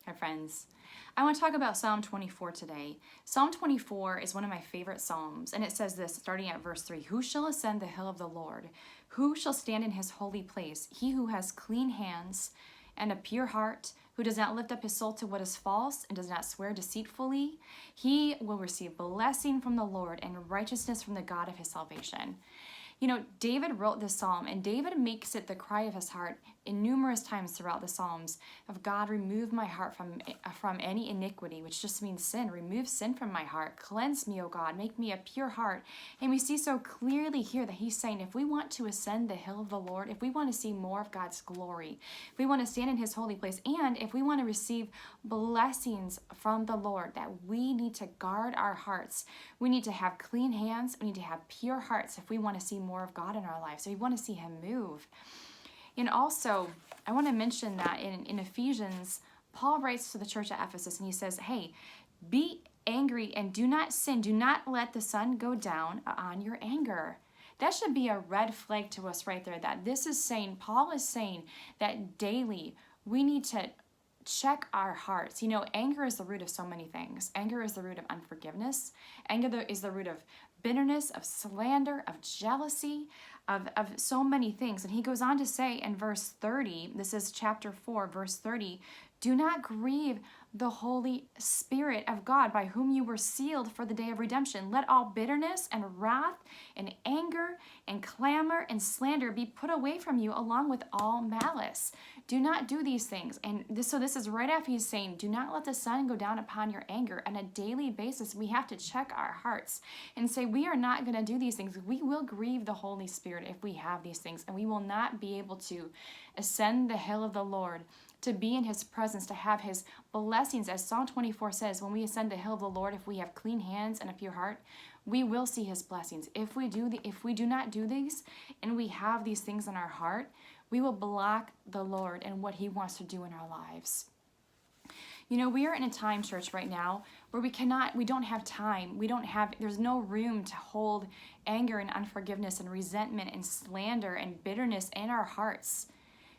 Hi friends. I want to talk about Psalm 24 today. Psalm 24 is one of my favorite psalms, and it says this, starting at verse 3, "Who shall ascend the hill of the Lord? Who shall stand in his holy place? He who has clean hands and a pure heart, who does not lift up his soul to what is false and does not swear deceitfully, he will receive blessing from the Lord and righteousness from the God of his salvation." You know, David wrote this psalm, and David makes it the cry of his heart in numerous times throughout the Psalms of, God, remove my heart from any iniquity, which just means sin. Remove sin from my heart. Cleanse me, O God. Make me a pure heart. And we see so clearly here that he's saying, if we want to ascend the hill of the Lord, if we want to see more of God's glory, if we want to stand in his holy place, and if we want to receive blessings from the Lord, that we need to guard our hearts. We need to have clean hands. We need to have pure hearts if we want to see more of God in our lives. So we want to see him move. And also, I want to mention that in Ephesians, Paul writes to the church at Ephesus and he says, hey, be angry and do not sin. Do not let the sun go down on your anger. That should be a red flag to us right there, that this is saying, Paul is saying that daily we need to check our hearts. You know, anger is the root of so many things. Anger is the root of unforgiveness. Anger is the root of bitterness, of slander, of jealousy, of so many things. And he goes on to say in verse 30, this is chapter 4, verse 30, do not grieve the Holy Spirit of God, by whom you were sealed for the day of redemption. Let all bitterness and wrath and anger and clamor and slander be put away from you, along with all malice. Do not do these things. And this is right after he's saying, do not let the sun go down upon your anger. On a daily basis, we have to check our hearts and say, we are not going to do these things. We will grieve the Holy Spirit if we have these things, and we will not be able to ascend the hill of the Lord, to be in his presence, to have his blessings. As Psalm 24 says, when we ascend the hill of the Lord, if we have clean hands and a pure heart, we will see his blessings. If we do not do these, and we have these things in our heart, we will block the Lord and what he wants to do in our lives. You know, we are in a time, church, right now where we don't have time. There's no room to hold anger and unforgiveness and resentment and slander and bitterness in our hearts.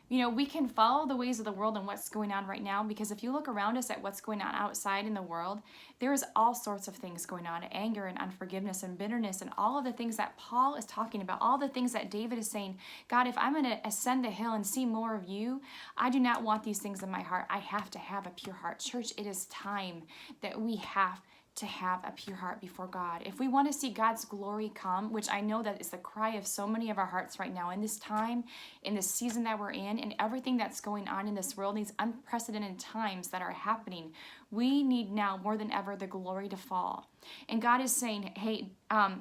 You know, we can follow the ways of the world and what's going on right now, because if you look around us at what's going on outside in the world, there is all sorts of things going on, anger and unforgiveness and bitterness and all of the things that Paul is talking about, all the things that David is saying, God, if I'm going to ascend the hill and see more of you, I do not want these things in my heart. I have to have a pure heart. Church, it is time that we have to have a pure heart before God. If we want to see God's glory come, which I know that is the cry of so many of our hearts right now in this time, in this season that we're in, and everything that's going on in this world, these unprecedented times that are happening, we need now more than ever the glory to fall. And God is saying, hey,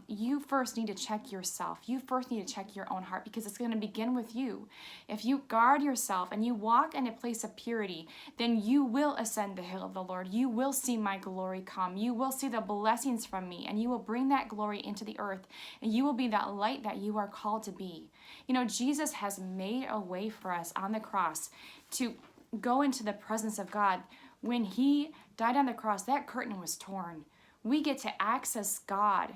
you first need to check yourself. You first need to check your own heart, because it's going to begin with you. If you guard yourself and you walk in a place of purity, then you will ascend the hill of the Lord. You will see my glory come. You will see the blessings from me, and you will bring that glory into the earth, and you will be that light that you are called to be. You know, Jesus has made a way for us on the cross to go into the presence of God. When he died on the cross, that curtain was torn. We get to access God.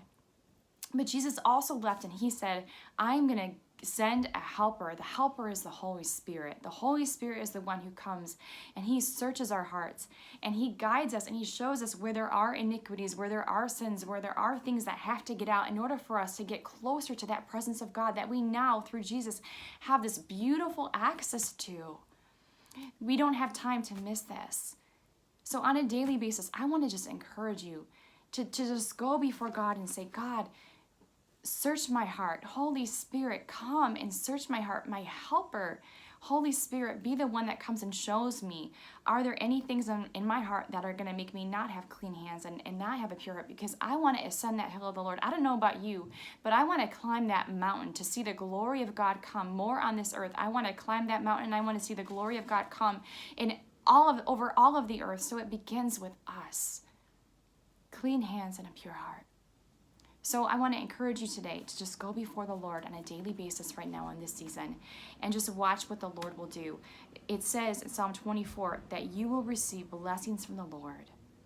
But Jesus also left, and he said, I'm going to send a helper. The helper is the Holy Spirit. The Holy Spirit is the one who comes, and he searches our hearts, and he guides us, and he shows us where there are iniquities, where there are sins, where there are things that have to get out in order for us to get closer to that presence of God that we now, through Jesus, have this beautiful access to. We don't have time to miss this. So on a daily basis, I want to just encourage you to just go before God and say, God, search my heart. Holy Spirit, come and search my heart. My helper, Holy Spirit, be the one that comes and shows me, are there any things in my heart that are going to make me not have clean hands and not have a pure heart? Because I want to ascend that hill of the Lord. I don't know about you, but I want to climb that mountain to see the glory of God come more on this earth. I want to climb that mountain, and I want to see the glory of God come over all of the earth. So it begins with us. Clean hands and a pure heart. So I want to encourage you today to just go before the Lord on a daily basis right now in this season, and just watch what the Lord will do. It says in Psalm 24 that you will receive blessings from the Lord.